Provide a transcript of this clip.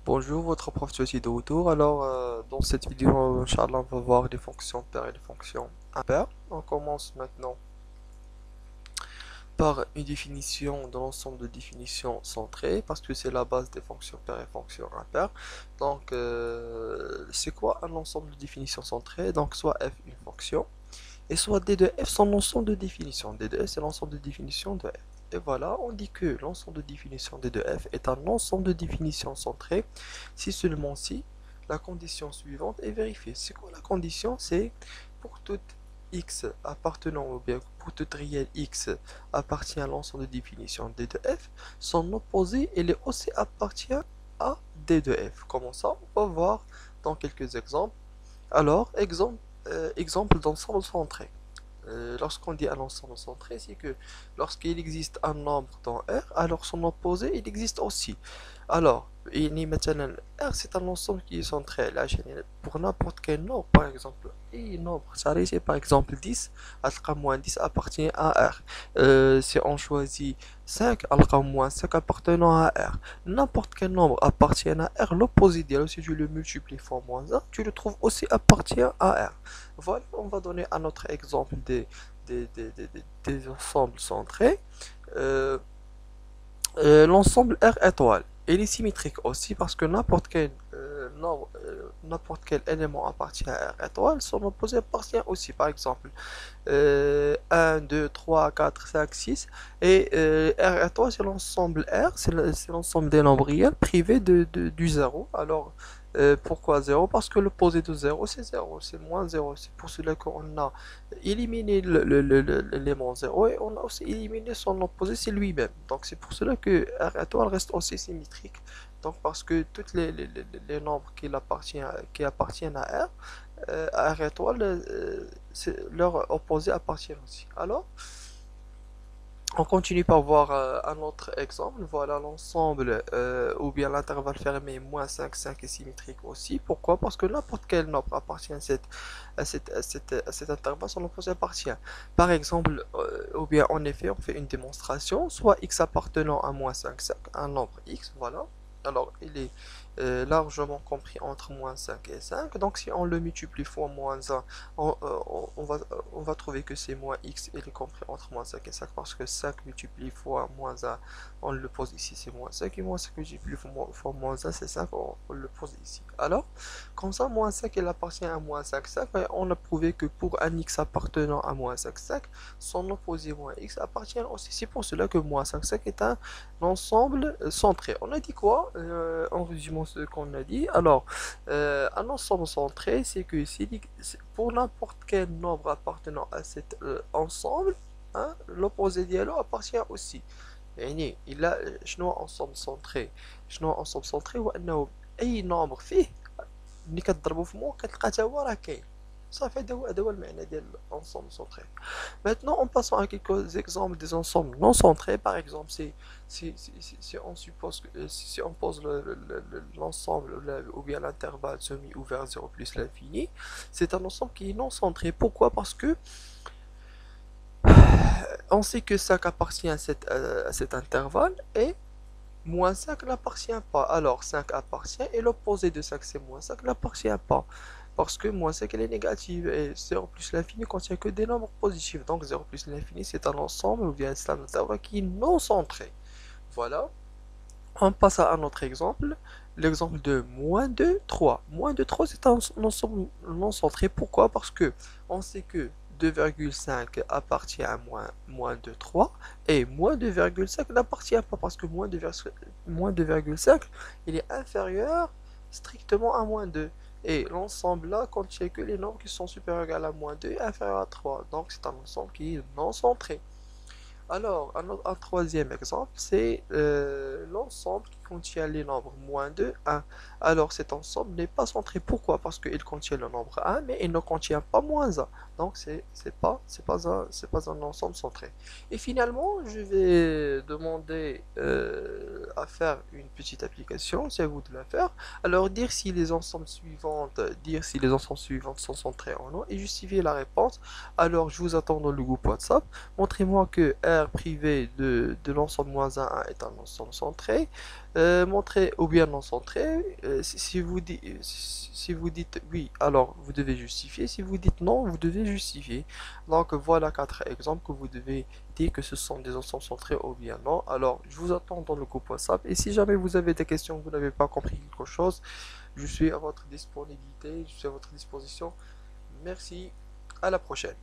Bonjour, votre prof Tiotti de retour. Alors, dans cette vidéo, Inch'Allah, on va voir les fonctions paires et les fonctions impaires. On commence maintenant par une définition de l'ensemble de définitions centrées, parce que c'est la base des fonctions paires et fonctions impaires. Donc, c'est quoi un ensemble de définitions centrées? Donc, soit f une fonction, et soit d de f son ensemble de définitions. D de f, c'est l'ensemble de définitions de f. Et voilà, on dit que l'ensemble de définitions d de f est un ensemble de définitions centrées si seulement si la condition suivante est vérifiée. C'est quoi la condition? C'est pour toute x appartenant, ou bien pour toute réelle x appartient à l'ensemble de définitions d de f, son opposé, il est aussi appartient à d de f. Comment ça? On va voir dans quelques exemples. Alors, exemple d'ensemble centré. Lorsqu'on dit un ensemble centré, c'est que lorsqu'il existe un nombre dans R, alors son opposé, il existe aussi. Alors, maintenant, R, c'est un ensemble qui est centré. Là, pour n'importe quel nombre, par exemple, et nombre, ça c'est par exemple 10, alqa moins 10 appartient à R. Si on choisit 5, alqa moins 5 appartenant à R. N'importe quel nombre appartient à R, l'opposé d'elle, si tu le multiplies fois moins 1, tu le trouves aussi appartient à R. Voilà, on va donner un autre exemple des ensembles centrés. Euh, L'ensemble R étoile. Il est symétrique aussi parce que n'importe quel élément appartient à R étoile, son opposé appartient aussi. Par exemple, 1, 2, 3, 4, 5, 6. Et R étoile, c'est l'ensemble R, c'est l'ensemble des nombres réels privés du zéro. Alors, pourquoi zéro? Parce que l'opposé de zéro, c'est zéro, c'est moins zéro. C'est pour cela qu'on a éliminé l'élément zéro et on a aussi éliminé son opposé, c'est lui-même. Donc, c'est pour cela que R étoile reste aussi symétrique. Donc, parce que tous les nombres qui appartiennent à R, R étoile, leur opposé appartient aussi. Alors, on continue par voir un autre exemple. Voilà l'ensemble ou bien l'intervalle fermé moins 5, 5 est symétrique aussi. Pourquoi? Parce que n'importe quel nombre appartient à cet intervalle, son opposé appartient. Par exemple, ou bien en effet, on fait une démonstration, soit x appartenant à moins 5, 5, un nombre x, voilà. Alors, il est largement compris entre moins 5 et 5. Donc, si on le multiplie fois moins 1, on va trouver que c'est moins x, il est compris entre moins 5 et 5 parce que 5 multiplié fois moins 1, on le pose ici, c'est moins 5, et moins 5 multiplié fois moins 1, c'est 5, on le pose ici. Alors, comme ça, moins 5, il appartient à moins 5, 5, et on a prouvé que pour un x appartenant à moins 5, 5, son opposé moins x appartient aussi. C'est pour cela que moins 5, 5 est un ensemble centré. On a dit quoi en résumant ce qu'on a dit? Alors, un ensemble centré, c'est que pour n'importe quel nombre appartenant à cet ensemble, hein, l'opposé dialogue appartient aussi. يعني إلا شنو ensemble centré شنو ensemble centré هو أنه أي نومبر فيه ملي كتضربو في مو كتلقى تا هو راه كاين صافي. هذا هو المعنى ديال ensemble centré. Maintenant, en passant à quelques exemples des ensembles non centrés, par exemple, si on suppose si on pose l'ensemble ou bien l'intervalle semi-ouvert 0 plus l'infini, c'est un ensemble qui est non centré. Pourquoi? Parce que on sait que 5 appartient à cet intervalle et moins 5 n'appartient pas. Alors 5 appartient et l'opposé de 5 c'est moins 5 n'appartient pas. Parce que moins 5 elle est négative et 0 plus l'infini contient que des nombres positifs. Donc 0 plus l'infini c'est un ensemble ou bien c'est un intervalle qui est non centré. Voilà. On passe à un autre exemple. L'exemple de moins 2, 3. Moins 2, 3 c'est un ensemble non centré. Pourquoi? Parce que on sait que 2,5 appartient à moins 2, 3 et moins 2,5 n'appartient pas parce que moins 2,5 il est inférieur strictement à moins 2 et l'ensemble là contient que les nombres qui sont supérieurs à moins 2 et inférieurs à 3. Donc c'est un ensemble qui est non centré. Alors, un troisième exemple, c'est l'ensemble qui contient les nombres moins 2, 1. Alors, cet ensemble n'est pas centré. Pourquoi? Parce qu'il contient le nombre 1, mais il ne contient pas moins 1. Donc, c'est pas un ensemble centré. Et finalement, je vais demander à faire une petite application. C'est à vous de la faire. Alors, dire si les ensembles suivantes sont centrés ou non, et justifier la réponse. Alors, je vous attends dans le groupe WhatsApp. Montrez-moi que R privé de l'ensemble moins 1 est un ensemble centré. Montré ou bien non centré. Si vous dites oui, alors vous devez justifier. Si vous dites non, vous devez justifier. Donc voilà quatre exemples que vous devez dire que ce sont des ensembles centrés ou bien non. Alors je vous attends dans le groupe WhatsApp. Et si jamais vous avez des questions, vous n'avez pas compris quelque chose, je suis à votre disponibilité, je suis à votre disposition. Merci, à la prochaine.